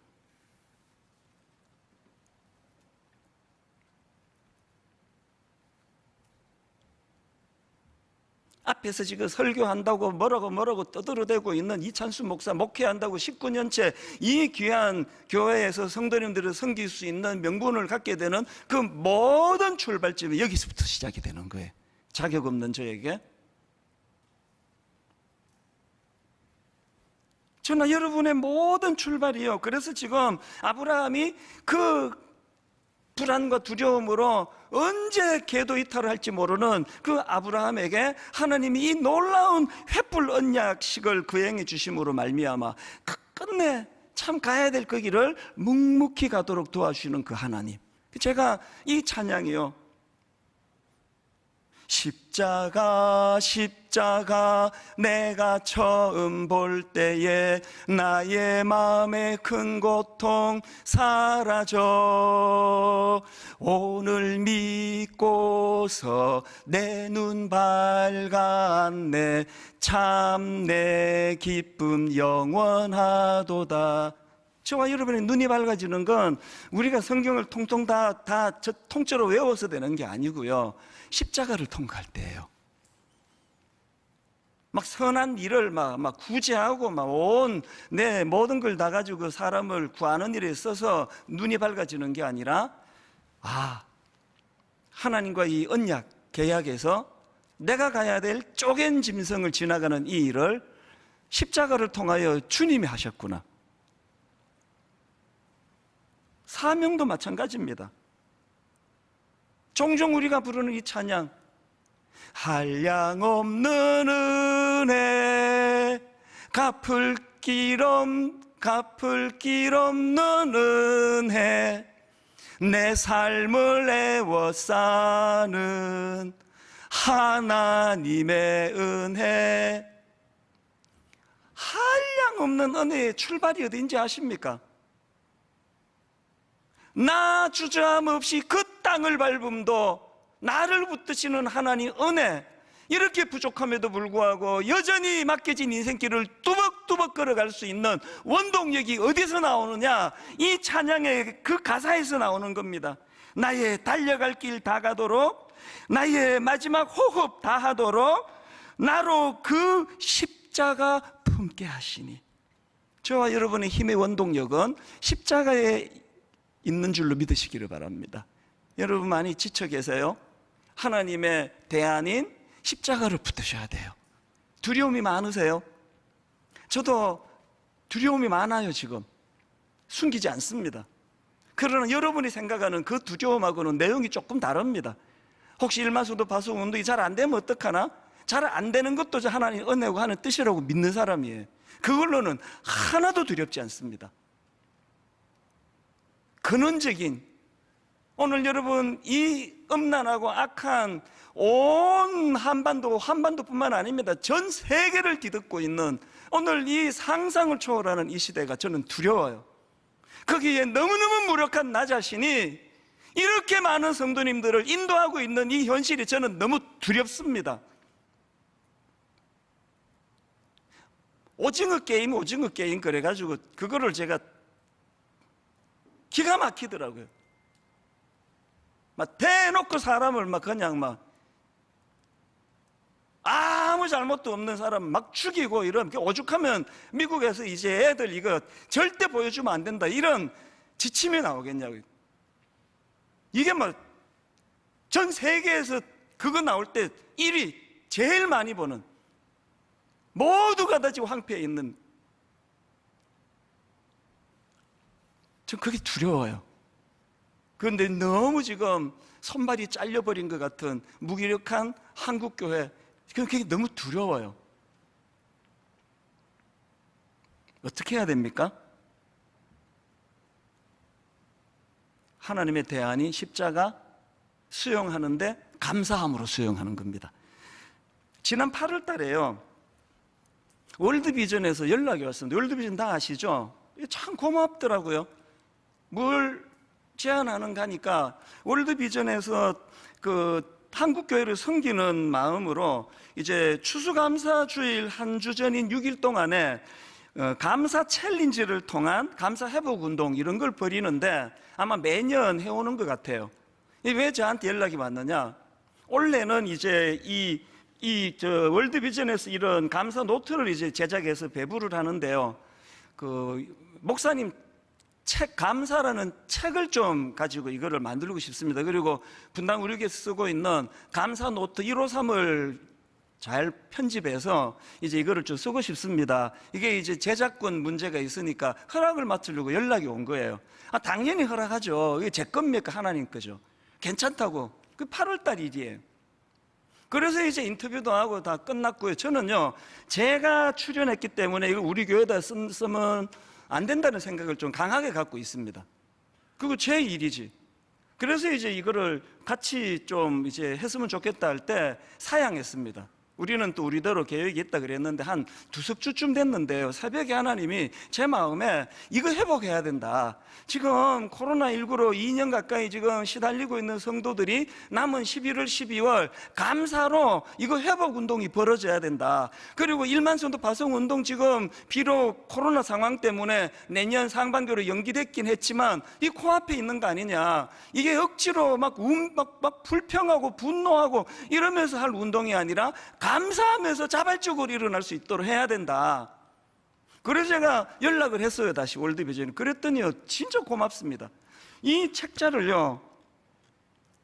앞에서 지금 설교한다고 뭐라고 떠들어대고 있는 이찬수 목사, 목회한다고 19년째 이 귀한 교회에서 성도님들을 섬길 수 있는 명분을 갖게 되는 그 모든 출발점이 여기서부터 시작이 되는 거예요. 자격 없는 저에게. 저는 여러분의 모든 출발이요. 그래서 지금 아브라함이 그 불안과 두려움으로 언제 궤도 이탈을 할지 모르는 그 아브라함에게 하나님이 이 놀라운 횃불 언약식을 거행해 주심으로 말미암아 끝내 참 가야 될 그 길을 묵묵히 가도록 도와주시는 그 하나님. 제가 이 찬양이요, 십자가 십자가 내가 처음 볼 때에 나의 마음의 큰 고통 사라져 오늘 믿고서 내 눈 밝았네 참 내 기쁨 영원하도다. 저와 여러분의 눈이 밝아지는 건 우리가 성경을 통통 다 통째로 외워서 되는 게 아니고요, 십자가를 통과할 때예요. 막 선한 일을 막 구제하고 막 온 내 모든 걸 다 가지고 그 사람을 구하는 일에 있어서 눈이 밝아지는 게 아니라, 하나님과 이 언약 계약에서 내가 가야 될 쪼갠 짐승을 지나가는 이 일을 십자가를 통하여 주님이 하셨구나. 사명도 마찬가지입니다. 종종 우리가 부르는 이 찬양, 한량없는 은혜 갚을 길 없는 은혜 내 삶을 애워싸는 하나님의 은혜. 한량없는 은혜의 출발이 어딘지 아십니까? 나 주저함 없이 그 땅을 밟음도 나를 붙드시는 하나님 은혜, 이렇게 부족함에도 불구하고 여전히 맡겨진 인생길을 뚜벅뚜벅 걸어갈 수 있는 원동력이 어디서 나오느냐? 이 찬양의 그 가사에서 나오는 겁니다. 나의 달려갈 길 다 가도록, 나의 마지막 호흡 다 하도록 나로 그 십자가 품게 하시니. 저와 여러분의 힘의 원동력은 십자가에 있는 줄로 믿으시기를 바랍니다. 여러분 많이 지쳐 계세요? 하나님의 대안인 십자가를 붙드셔야 돼요. 두려움이 많으세요? 저도 두려움이 많아요. 지금 숨기지 않습니다. 그러나 여러분이 생각하는 그 두려움하고는 내용이 조금 다릅니다. 혹시 일마수도 파수 운동이 잘 안 되면 어떡하나? 잘 안 되는 것도 하나님 은혜고 하는 뜻이라고 믿는 사람이에요. 그걸로는 하나도 두렵지 않습니다. 근원적인, 오늘 여러분 이 음란하고 악한 온 한반도뿐만 아닙니다. 전 세계를 뒤덮고 있는 오늘 이 상상을 초월하는 이 시대가 저는 두려워요. 거기에 너무너무 무력한 나 자신이 이렇게 많은 성도님들을 인도하고 있는 이 현실이 저는 너무 두렵습니다. 오징어 게임 그래가지고 그거를 제가 기가 막히더라고요. 막 대놓고 사람을 막 그냥 막 아무 잘못도 없는 사람 막 죽이고 이런, 오죽하면 미국에서 이제 애들 이거 절대 보여주면 안 된다 이런 지침이 나오겠냐고요. 이게 막 전 세계에서 그거 나올 때 1위 제일 많이 보는, 모두가 다 지금 황폐해 있는, 전 그게 두려워요. 그런데 너무 지금 손발이 잘려버린 것 같은 무기력한 한국교회, 그게 너무 두려워요. 어떻게 해야 됩니까? 하나님의 대안이 십자가 수용하는데 감사함으로 수용하는 겁니다. 지난 8월 달에요, 월드비전에서 연락이 왔습니다. 월드비전 다 아시죠? 이게 참 고맙더라고요. 뭘 제안하는가 하니까 월드비전에서 그 한국교회를 섬기는 마음으로 이제 추수감사주일 한 주 전인 6일 동안에 감사 챌린지를 통한 감사 회복 운동 이런 걸 벌이는데 아마 매년 해오는 것 같아요. 왜 저한테 연락이 왔느냐? 올해는 이제 월드비전에서 이런 감사 노트를 이제 제작해서 배부를 하는데요. 그 목사님 책 감사라는 책을 좀 가지고 이거를 만들고 싶습니다. 그리고 분당 우리 교회에서 쓰고 있는 감사 노트 153을 잘 편집해서 이제 이거를 좀 쓰고 싶습니다. 이게 이제 제작권 문제가 있으니까 허락을 맡으려고 연락이 온 거예요. 당연히 허락하죠. 이게 제 겁니까? 하나님 거죠. 괜찮다고. 그 8월 달 일이에요. 그래서 이제 인터뷰도 하고 다 끝났고요. 저는요, 제가 출연했기 때문에 이거 우리 교회에다 쓰면 안 된다는 생각을 좀 강하게 갖고 있습니다. 그거 제 일이지. 그래서 이제 이거를 같이 좀 이제 했으면 좋겠다 할 때 사양했습니다. 우리는 또 우리대로 계획이 있다 그랬는데 한 두석 주쯤 됐는데요, 새벽에 하나님이 제 마음에 이거 회복해야 된다. 지금 코로나19로 2년 가까이 지금 시달리고 있는 성도들이 남은 11월, 12월 감사로 이거 회복 운동이 벌어져야 된다. 그리고 1만 성도 파송 운동 지금 비록 코로나 상황 때문에 내년 상반기로 연기됐긴 했지만 이 코앞에 있는 거 아니냐. 이게 억지로 막 불평하고 분노하고 이러면서 할 운동이 아니라 감사하면서 자발적으로 일어날 수 있도록 해야 된다. 그래서 제가 연락을 했어요. 다시 월드비전에. 그랬더니요, 진짜 고맙습니다. 이 책자를요,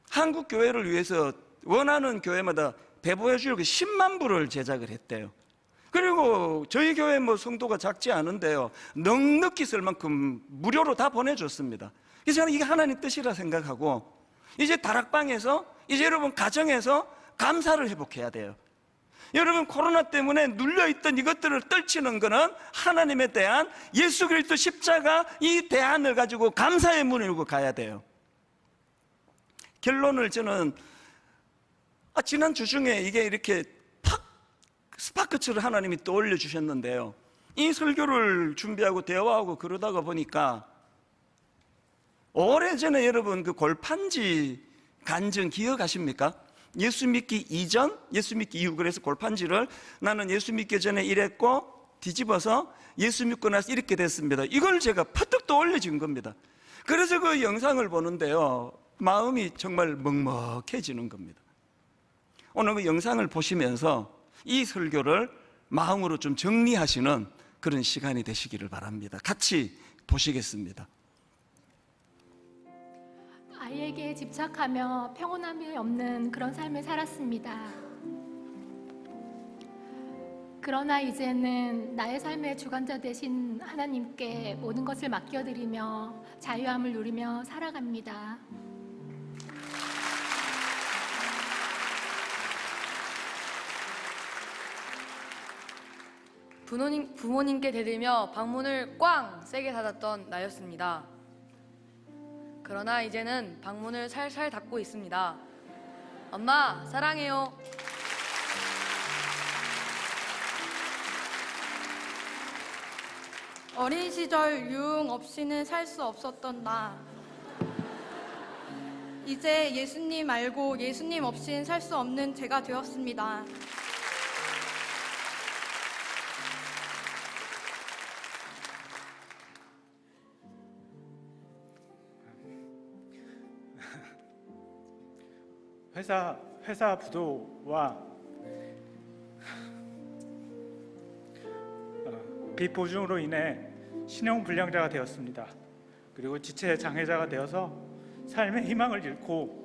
한국 교회를 위해서 원하는 교회마다 배부해 주려고 10만 부를 제작을 했대요. 그리고 저희 교회 뭐 성도가 작지 않은데요, 넉넉히 쓸 만큼 무료로 다 보내줬습니다. 그래서 저는 이게 하나님 뜻이라 생각하고 이제 다락방에서 이제 여러분 가정에서 감사를 회복해야 돼요. 여러분 코로나 때문에 눌려있던 이것들을 떨치는 것은 하나님에 대한 예수 그리스도 십자가 이 대안을 가지고 감사의 문을 열고 가야 돼요. 결론을 저는 지난 주 중에 이게 이렇게 팍 스파크처럼 하나님이 또 올려주셨는데요, 이 설교를 준비하고 대화하고 그러다가 보니까 오래전에 여러분 그 골판지 간증 기억하십니까? 예수 믿기 이전, 예수 믿기 이후. 그래서 골판지를 나는 예수 믿기 전에 이랬고 뒤집어서 예수 믿고 나서 이렇게 됐습니다. 이걸 제가 퍼뜩 또 올려준 겁니다. 그래서 그 영상을 보는데요, 마음이 정말 먹먹해지는 겁니다. 오늘 그 영상을 보시면서 이 설교를 마음으로 좀 정리하시는 그런 시간이 되시기를 바랍니다. 같이 보시겠습니다. 아이에게 집착하며 평온함이 없는 그런 삶을 살았습니다. 그러나 이제는 나의 삶의 주관자 되신 하나님께 모든 것을 맡겨드리며 자유함을 누리며 살아갑니다. 부모님께 대들며 방문을 꽝 세게 닫았던 나였습니다. 그러나 이제는 방문을 살살 닫고 있습니다. 엄마, 사랑해요. 어린 시절 유흥 없이는 살 수 없었던 나. 이제 예수님 알고 예수님 없이는 살 수 없는 제가 되었습니다. 회사 부도와 비보증으로 인해 신용불량자가 되었습니다. 그리고 지체 장애자가 되어서 삶의 희망을 잃고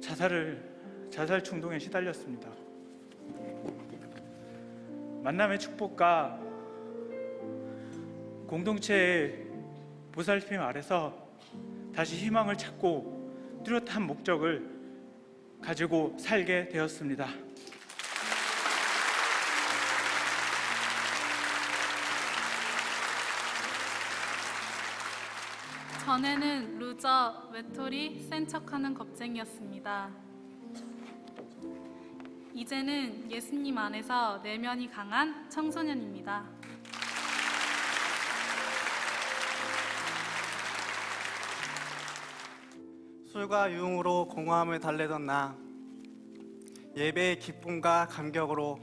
자살 충동에 시달렸습니다. 만남의 축복과 공동체의 보살핌 아래서 다시 희망을 찾고 뚜렷한 목적을 가지고 살게 되었습니다. 전에는 루저, 외톨이, 센 척하는 겁쟁이였습니다. 이제는 예수님 안에서 내면이 강한 청소년입니다. 술과 유흥으로 공허함을 달래던 나, 예배의 기쁨과 감격으로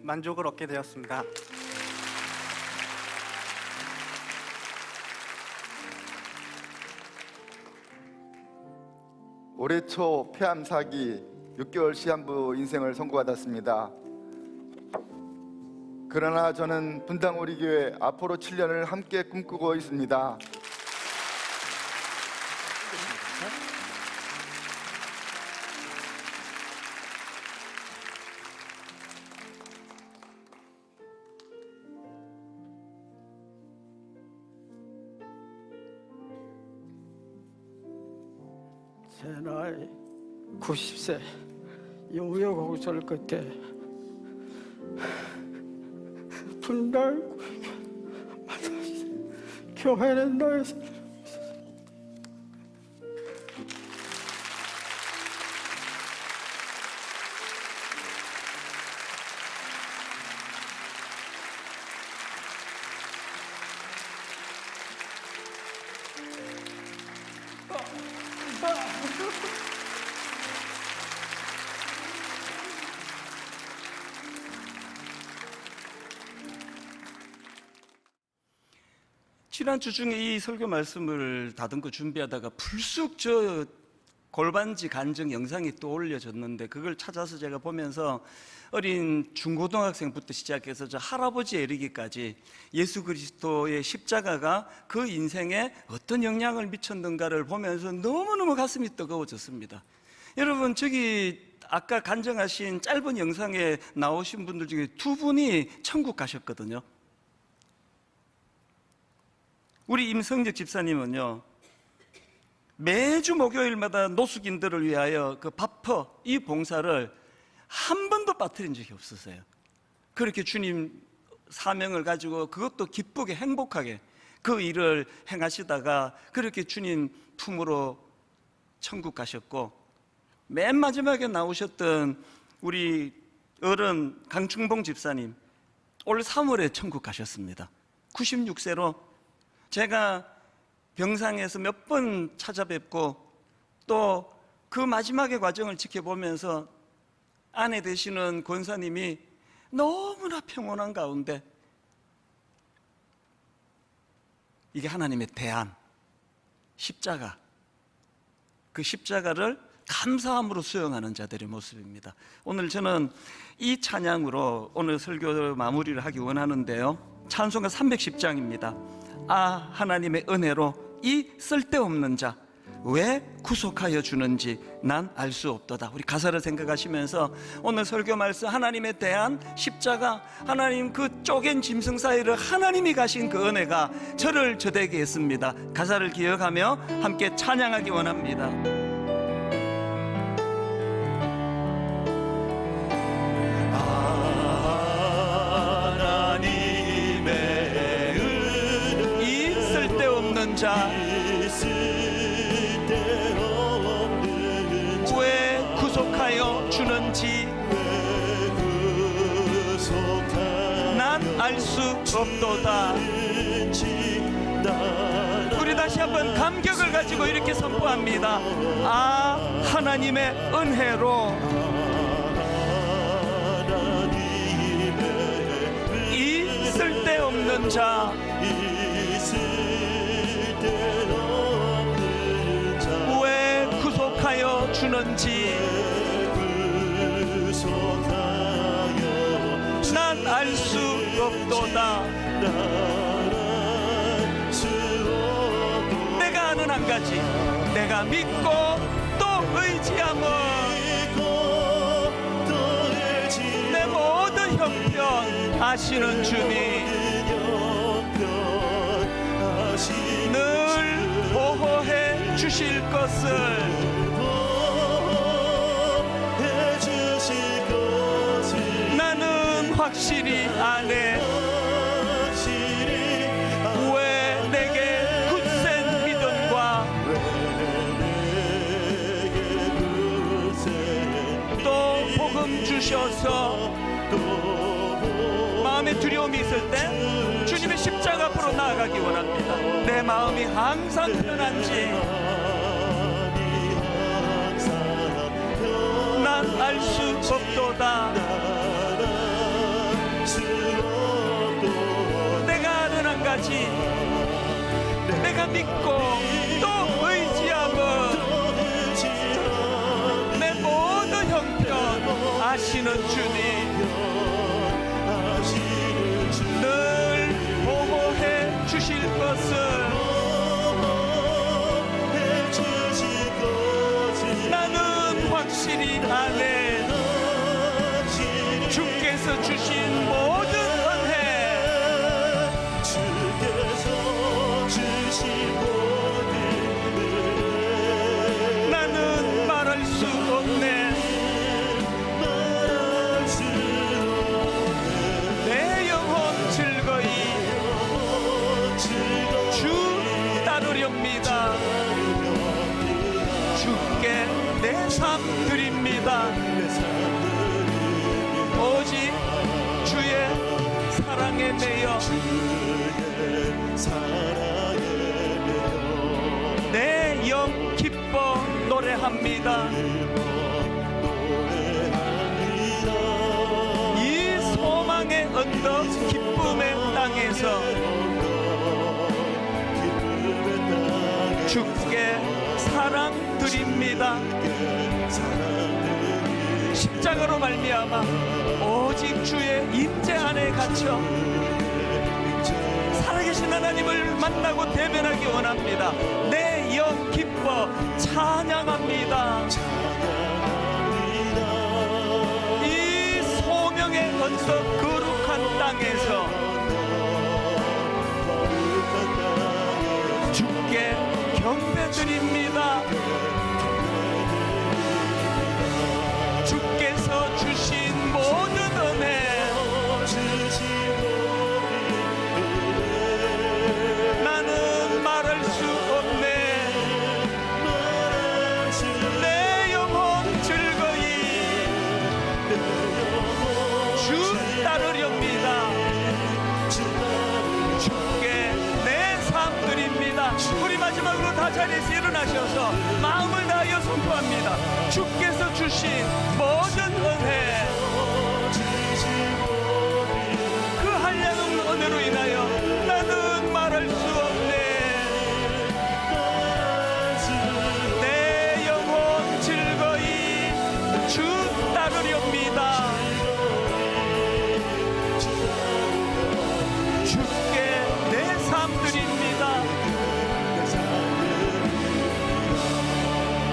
만족을 얻게 되었습니다. 올해 초 폐암 사기 6개월 시한부 인생을 선고받았습니다. 그러나 저는 분당 우리 교회 앞으로 7년을 함께 꿈꾸고 있습니다. 제 나이 90세 이 우여곡절 끝에 분당 교회는 너의 지난주 중에 이 설교 말씀을 다듬고 준비하다가 불쑥 저 골반지 간증 영상이 또 올려졌는데 그걸 찾아서 제가 보면서 어린 중고등학생부터 시작해서 저 할아버지에 이르기까지 예수 그리스도의 십자가가 그 인생에 어떤 영향을 미쳤는가를 보면서 너무너무 가슴이 뜨거워졌습니다. 여러분, 저기 아까 간증하신 짧은 영상에 나오신 분들 중에 두 분이 천국 가셨거든요. 우리 임성적 집사님은요, 매주 목요일마다 노숙인들을 위하여 그 바퍼 이 봉사를 한 번도 빠뜨린 적이 없으세요. 그렇게 주님 사명을 가지고 그것도 기쁘게 행복하게 그 일을 행하시다가 그렇게 주님 품으로 천국 가셨고, 맨 마지막에 나오셨던 우리 어른 강충봉 집사님 올 3월에 천국 가셨습니다. 96세로 제가 병상에서 몇 번 찾아뵙고 또 그 마지막의 과정을 지켜보면서 아내 되시는 권사님이 너무나 평온한 가운데 이게 하나님의 대안, 십자가, 그 십자가를 감사함으로 수용하는 자들의 모습입니다. 오늘 저는 이 찬양으로 오늘 설교 마무리를 하기 원하는데요, 찬송가 310장입니다. 아, 하나님의 은혜로 이 쓸데없는 자 왜 구속하여 주는지 난 알 수 없도다. 우리 가사를 생각하시면서 오늘 설교 말씀, 하나님에 대한 십자가, 하나님 그 쪼갠 짐승 사이를 하나님이 가신 그 은혜가 저를 저되게 했습니다. 가사를 기억하며 함께 찬양하기 원합니다. 자, 왜 구속하여 주는지 난 알 수 없도다. 우리 다시 한번 감격을 가지고 이렇게 선포합니다. 아, 하나님의 은혜로 이 쓸데없는 자 왜 구속하여 주는지 난 알 수 없도다. 내가 아는 한 가지, 내가 믿고 또 의지함은 내 모든 형편 아시는 주님 늘 보호해 주실 것을 나는 확실히 아네. 왜 내게 굳센 믿음과 또 복음 주셔서 마음에 두려움이 있을 때 주님의 십자가 앞으로 나아가기 원합니다. 내 마음이 항상 편한지 말할 수 없도다. 내가 아는 한 가지, 내가 믿고 또 의지하고 내 모든 형편 아시는 주님, 늘 보호해 주실 것을 나는 확실히 아네. 주께서 주신 모든 은혜, 나는 말할 수 없네. 내 영혼 즐거이 주 따르렵니다. 주께 내 삶 드립니다. 오직 주의 사랑에 매여 내 영 기뻐 노래합니다. 이 소망의 언덕 기쁨의 땅에서 주께 사랑 드립니다. 십자가로 말미암아 오직 주의 임재 안에 갇혀 살아계신 하나님을 만나고 대면하기 원합니다. 내 영 기뻐 찬양합니다. 이 소명의 언덕 거룩한 땅에서 주께 경배드립니다. 주께서 주신 모든 은혜, 나는 말할 수 없네. 내 영혼 즐거이 주 따르렵니다. 주께 내 삶 드립니다. 우리 마지막으로 다 자리에서 일어나셔서 마음을 다하여 선포합니다. 주께서 주신 모든 은혜, 그 한량없는 은혜로 인하여 나는 말할 수 없네. 내 영혼 즐거이 주 따르렵니다. 주께 내 삶 드립니다.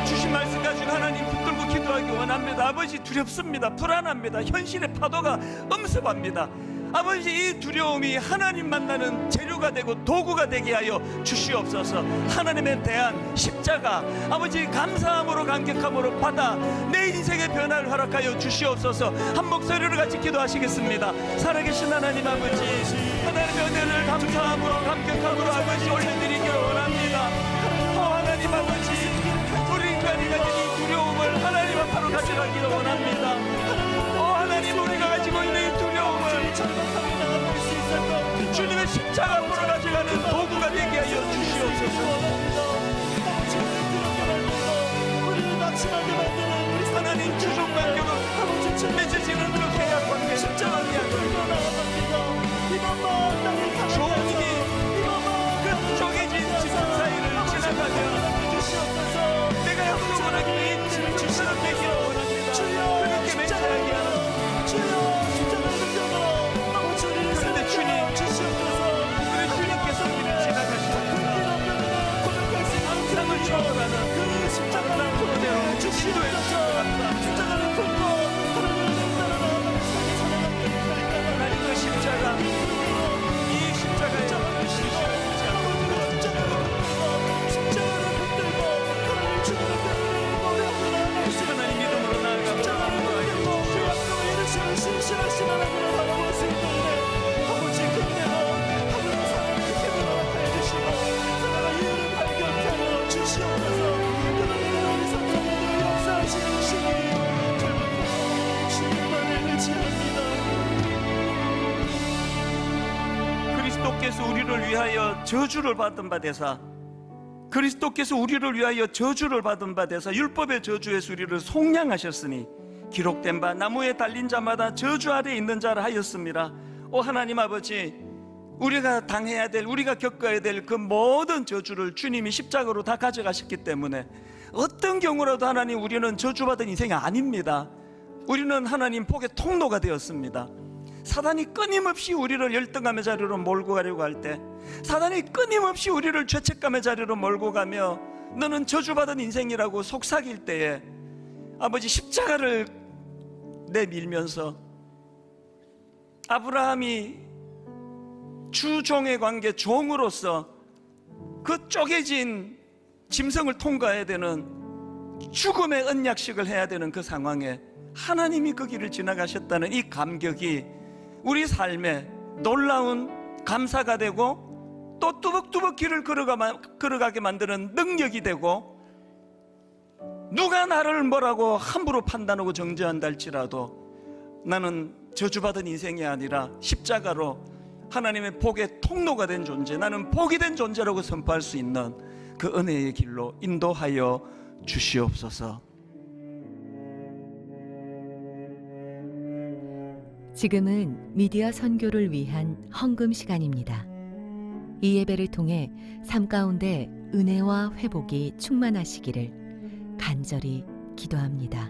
주신 말씀 가지고 하나님 붙들고 기도하기 원합니다. 아버지, 두렵습니다. 불안합니다. 현실의 파도가 엄습합니다. 아버지, 이 두려움이 하나님 만나는 재료가 되고 도구가 되게 하여 주시옵소서. 하나님에 대한 십자가, 아버지, 감사함으로 감격함으로 받아 내 인생의 변화를 허락하여 주시옵소서. 한 목소리로 같이 기도하시겠습니다. 살아계신 하나님 아버지, 하나님의 은혜를 감사함으로 감격함으로 아버지 올려드리기를 원합니다. 하나님 아버지, 우리 인간이 가진 이 두려움을 하나님 앞으로 가져가기를 원합니다. 하나님, 우리가 가지고 있는 이 두려움을 주님의 십자가 앞으로 가져가는 도구가 되게 하여 주시옵소서. 하나님, 주종 관계로 맺어지는 그 계약 관계, 십자가 종이 그 쪼개진 지상 사이를 지나가며 내가 약속을 하기 위해 인생을 주시는 되기를 원합니다. 그렇게 맹세하게 하는 그런데 주님, 우리 주님께서 우리를 지나가시고 항상을 초월하는 아름다운 은혜로 기도해 주시옵소서. 하나님, 그 십자가, 이 십자가에 하나님 믿음으로 나아가고 그리스도께서 우리를 위하여 저주를 받은 바 되사, 그리스도께서 우리를 위하여 저주를 받은 바 되사 율법의 저주에서 우리를 속량하셨으니 기록된 바 나무에 달린 자마다 저주 아래 있는 자라 하였습니다. 오 하나님 아버지, 우리가 당해야 될, 우리가 겪어야 될 그 모든 저주를 주님이 십자가로 다 가져가셨기 때문에 어떤 경우라도 하나님, 우리는 저주받은 인생이 아닙니다. 우리는 하나님 복의 통로가 되었습니다. 사단이 끊임없이 우리를 열등감의 자리로 몰고 가려고 할 때, 사단이 끊임없이 우리를 죄책감의 자리로 몰고 가며 너는 저주받은 인생이라고 속삭일 때에 아버지 십자가를 내밀면서 아브라함이 주종의 관계, 종으로서 그 쪼개진 짐승을 통과해야 되는 죽음의 언약식을 해야 되는 그 상황에 하나님이 그 길을 지나가셨다는 이 감격이 우리 삶에 놀라운 감사가 되고 또 뚜벅뚜벅 길을 걸어가게 만드는 능력이 되고, 누가 나를 뭐라고 함부로 판단하고 정죄한다 할지라도 나는 저주받은 인생이 아니라 십자가로 하나님의 복의 통로가 된 존재, 나는 복이 된 존재라고 선포할 수 있는 그 은혜의 길로 인도하여 주시옵소서. 지금은 미디어 선교를 위한 헌금 시간입니다. 이 예배를 통해 삶 가운데 은혜와 회복이 충만하시기를 간절히 기도합니다.